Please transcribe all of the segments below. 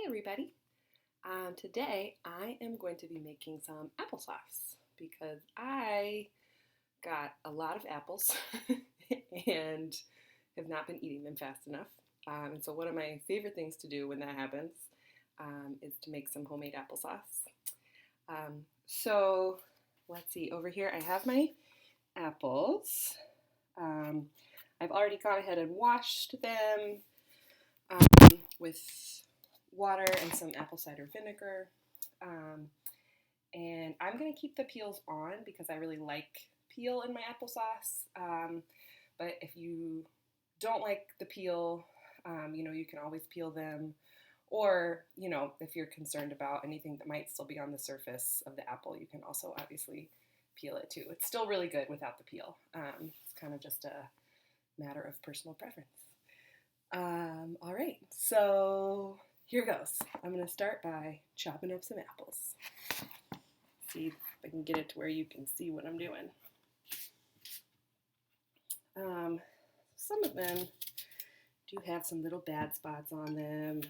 everybody. Today I am going to be making some applesauce because I got a lot of apples and have not been eating them fast enough. And so one of my favorite things to do when that happens is to make some homemade applesauce. So let's see, over here I have my apples. I've already gone ahead and washed them with water and some apple cider vinegar. And I'm going to keep the peels on because I really like peel in my applesauce. But if you don't like the peel, you can always peel them. Or, if you're concerned about anything that might still be on the surface of the apple, you can also obviously peel it too. It's still really good without the peel. It's kind of just a matter of personal preference. All right, so here goes. I'm going to start by chopping up some apples. See if I can get it to where you can see what I'm doing. Some of them do have some little bad spots on them.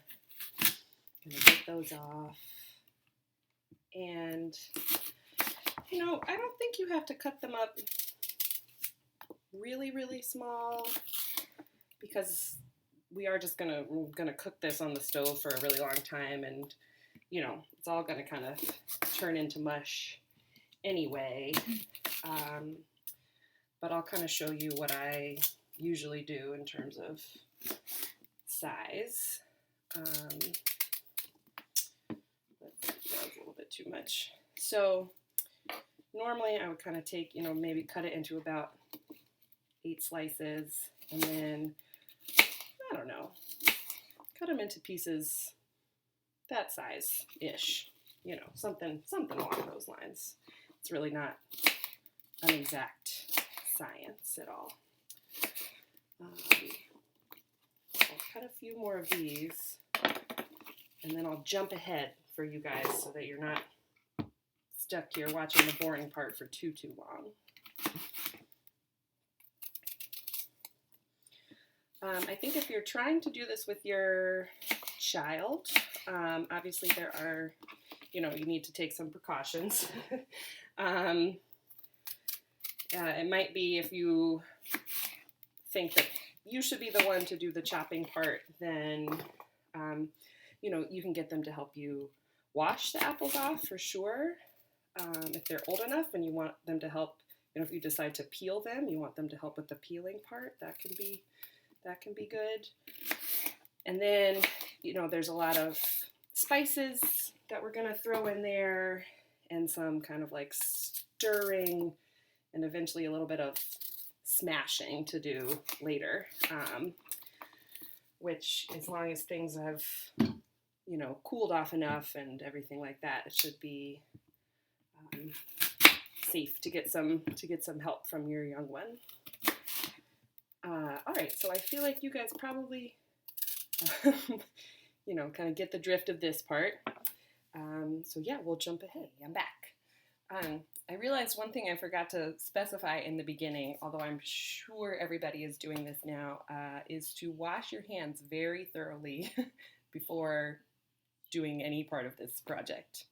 Gonna get those off. And, I don't think you have to cut them up really, really small because we are just gonna cook this on the stove for a really long time, and it's all gonna kind of turn into mush anyway. But I'll kind of show you what I usually do in terms of size. Let's see, that was a little bit too much. So normally I would kind of take, maybe cut it into about 8 slices, and then I don't know, cut them into pieces that size-ish, something along those lines. It's really not an exact science at all. I'll cut a few more of these, and then I'll jump ahead for you guys so that you're not stuck here watching the boring part for too long. I think if you're trying to do this with your child, obviously there are, you need to take some precautions. It might be if you think that you should be the one to do the chopping part, then, you can get them to help you wash the apples off for sure. If they're old enough and you want them to help, if you decide to peel them, you want them to help with the peeling part, that can be good. And then, there's a lot of spices that we're going to throw in there, and some kind of like stirring, and eventually a little bit of smashing to do later, which, as long as things have, cooled off enough and everything like that, it should be safe to get some help from your young one. All right, so I feel like you guys probably, kind of get the drift of this part. So yeah, we'll jump ahead. I'm back. I realized one thing I forgot to specify in the beginning, although I'm sure everybody is doing this now, is to wash your hands very thoroughly before doing any part of this project,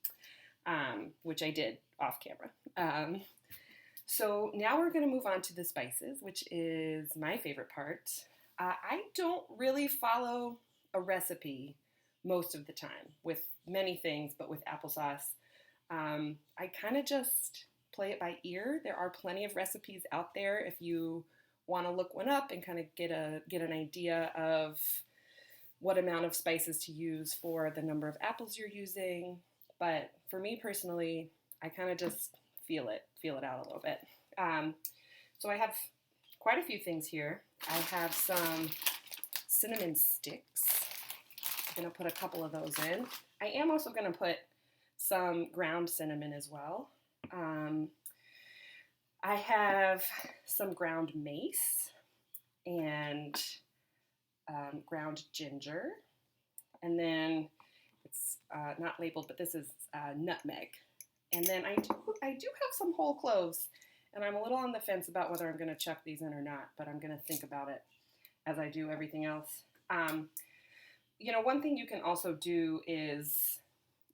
which I did off camera. So now we're going to move on to the spices, which is my favorite part. I don't really follow a recipe most of the time with many things, but with applesauce, I kind of just play it by ear. There are plenty of recipes out there if you want to look one up and kind of get an idea of what amount of spices to use for the number of apples you're using. But for me personally, I kind of just feel it out a little bit. So I have quite a few things here. I have some cinnamon sticks. I'm going to put a couple of those in. I am also going to put some ground cinnamon as well. I have some ground mace and ground ginger. And then it's not labeled, but this is nutmeg. And then I do have some whole cloves, and I'm a little on the fence about whether I'm going to chuck these in or not, but I'm going to think about it as I do everything else. You know, one thing you can also do is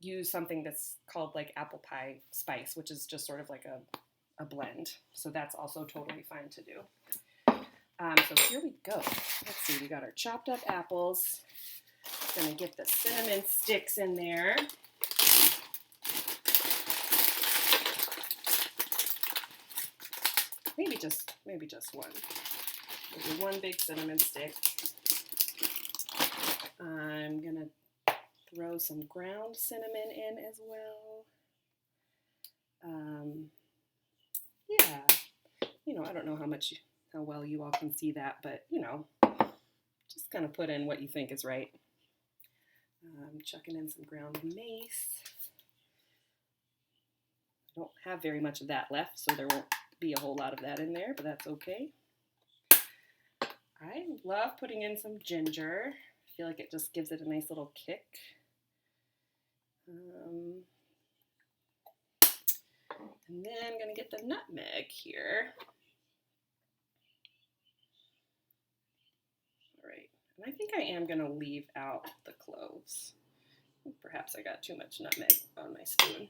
use something that's called like apple pie spice, which is just sort of like a blend. So that's also totally fine to do. So here we go. Let's see, we got our chopped up apples. Gonna get the cinnamon sticks in there. Maybe just one. Maybe one big cinnamon stick. I'm gonna throw some ground cinnamon in as well. Yeah, you know, I don't know how well you all can see that, but you know, just kind of put in what you think is right. Chucking in some ground mace. I don't have very much of that left, so there won't be a whole lot of that in there, but that's okay. I love putting in some ginger. I feel like it just gives it a nice little kick. And then I'm going to get the nutmeg here. All right, and I think I am going to leave out the cloves. Perhaps I got too much nutmeg on my spoon.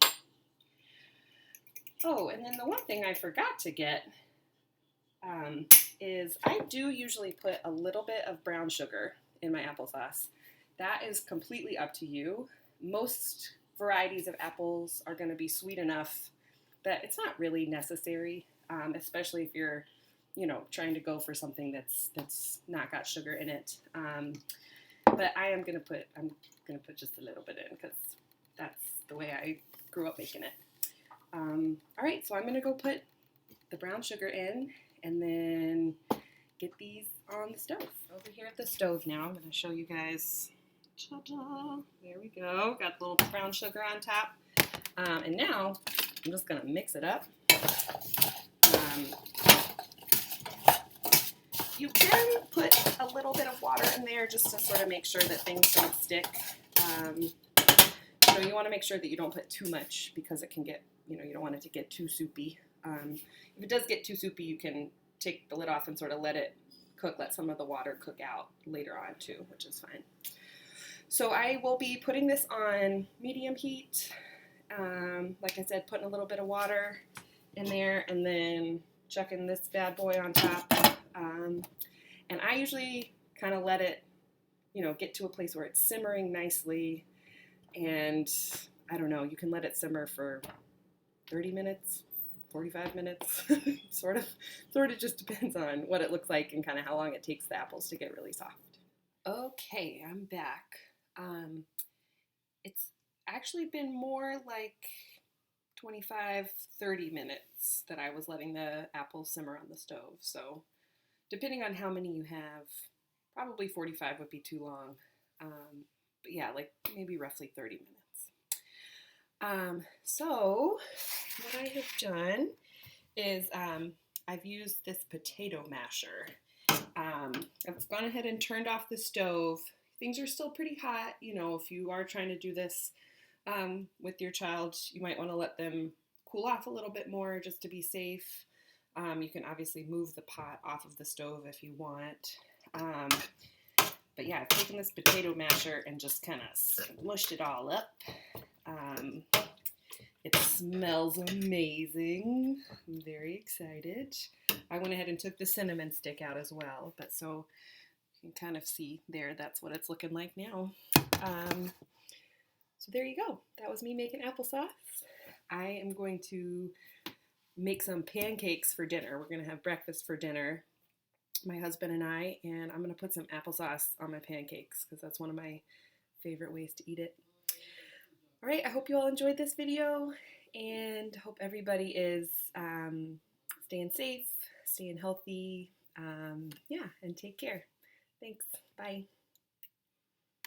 Oh, and then the one thing I forgot to get is I do usually put a little bit of brown sugar in my applesauce. That is completely up to you. Most varieties of apples are going to be sweet enough that it's not really necessary, especially if you're, you know, trying to go for something that's not got sugar in it. But I'm gonna put just a little bit in because that's the way I grew up making it. All right, so I'm gonna go put the brown sugar in and then get these on the stove. Over here at the stove now, I'm gonna show you guys. Ta-da! There we go. Got a little brown sugar on top. And now I'm just gonna mix it up. You can put a little bit of water in there just to sort of make sure that things don't stick. You know, you want to make sure that you don't put too much because it can get, you know, you don't want it to get too soupy. If it does get too soupy, you can take the lid off and sort of let it cook, let some of the water cook out later on too, which is fine. So I will be putting this on medium heat. Like I said, putting a little bit of water in there and then chucking this bad boy on top. And I usually kind of let it, you know, get to a place where it's simmering nicely. And I don't know, you can let it simmer for 30 minutes, 45 minutes. sort of just depends on what it looks like and kind of how long it takes the apples to get really soft. Okay, I'm back. It's actually been more like 25, 30 minutes that I was letting the apples simmer on the stove. So depending on how many you have, probably 45 would be too long. But yeah, like maybe roughly 30 minutes. So what I have done is I've used this potato masher. I've gone ahead and turned off the stove. Things are still pretty hot. You know, if you are trying to do this with your child, you might want to let them cool off a little bit more just to be safe. You can obviously move the pot off of the stove if you want. But yeah, I've taken this potato masher and just kind of smushed it all up. It smells amazing. I'm very excited. I went ahead and took the cinnamon stick out as well, but so you can kind of see there, that's what it's looking like now. So there you go. That was me making applesauce. I am going to make some pancakes for dinner. We're going to have breakfast for dinner, my husband and I, and I'm going to put some applesauce on my pancakes because that's one of my favorite ways to eat it. All right, I hope you all enjoyed this video and hope everybody is staying safe, staying healthy, yeah, and take care. Thanks. Bye.